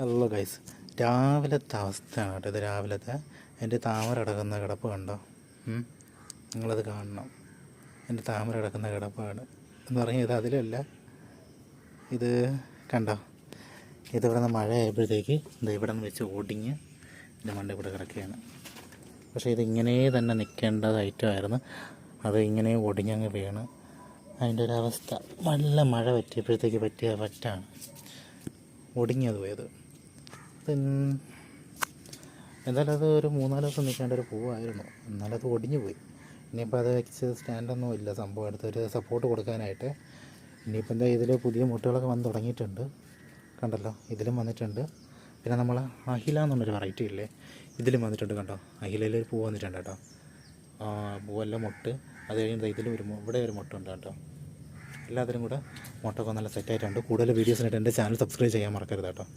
Hello guys, രാവിലത്തെ അവസ്ഥയാണ് കേട്ടോ ഇത്. രാവിലത്തെ എൻ്റെ താമര കിടക്കുന്ന കിടപ്പ് കണ്ടോ? നിങ്ങളത് കാണണം. എൻ്റെ താമര കിടക്കുന്ന കിടപ്പാണ് എന്ന് പറഞ്ഞാൽ ഇത് അതിലല്ല, ഇത് കണ്ടോ? ഇതിവിടെ നിന്ന് മഴ ആയപ്പോഴത്തേക്ക് ഇത് ഇവിടെ നിന്ന് വെച്ച് ഓടിഞ്ഞ് എൻ്റെ മണ്ട ഇവിടെ കിടക്കുകയാണ്. പക്ഷേ ഇതിങ്ങനെ തന്നെ നിൽക്കേണ്ടത് ഐറ്റമായിരുന്നു. അത് ഇങ്ങനെ ഒടിഞ്ഞങ്ങ് വീണ് അതിൻ്റെ ഒരവസ്ഥ. നല്ല മഴ പറ്റിയപ്പോഴത്തേക്ക് പറ്റിയ പറ്റാണ് ഒടിഞ്ഞത് പോയത്. എന്തായാലും അത് ഒരു 3-4 ദിവസം നിൽക്കേണ്ട ഒരു പൂവായിരുന്നു. എന്നാലും അത് ഒടിഞ്ഞു പോയി. ഇനിയിപ്പോൾ അത് വെച്ച് സ്റ്റാൻഡൊന്നും ഇല്ല സംഭവം, അടുത്തൊരു സപ്പോർട്ട് കൊടുക്കാനായിട്ട്. ഇനിയിപ്പോൾ എന്താ ഇതിൽ പുതിയ മുട്ടുകളൊക്കെ വന്ന് തുടങ്ങിയിട്ടുണ്ട്, കണ്ടല്ലോ. ഇതിലും വന്നിട്ടുണ്ട്. പിന്നെ നമ്മൾ അഹില എന്നുള്ളൊരു വെറൈറ്റി ഇല്ലേ, ഇതിലും വന്നിട്ടുണ്ട് കണ്ടോ. അഹിലയിൽ ഒരു പൂ വന്നിട്ടുണ്ട് കേട്ടോ. പൂവെല്ലാം മുട്ട്. അത് കഴിയുമ്പോൾ ഇതിലും ഇവിടെ ഒരു മുട്ടുണ്ട് കേട്ടോ. എല്ലാത്തിലും കൂടെ മുട്ടൊക്കെ നല്ല സെറ്റായിട്ടുണ്ട്. കൂടുതൽ വീഡിയോസിനായിട്ട് എൻ്റെ ചാനൽ സബ്സ്ക്രൈബ് ചെയ്യാൻ മറക്കരുത് കേട്ടോ.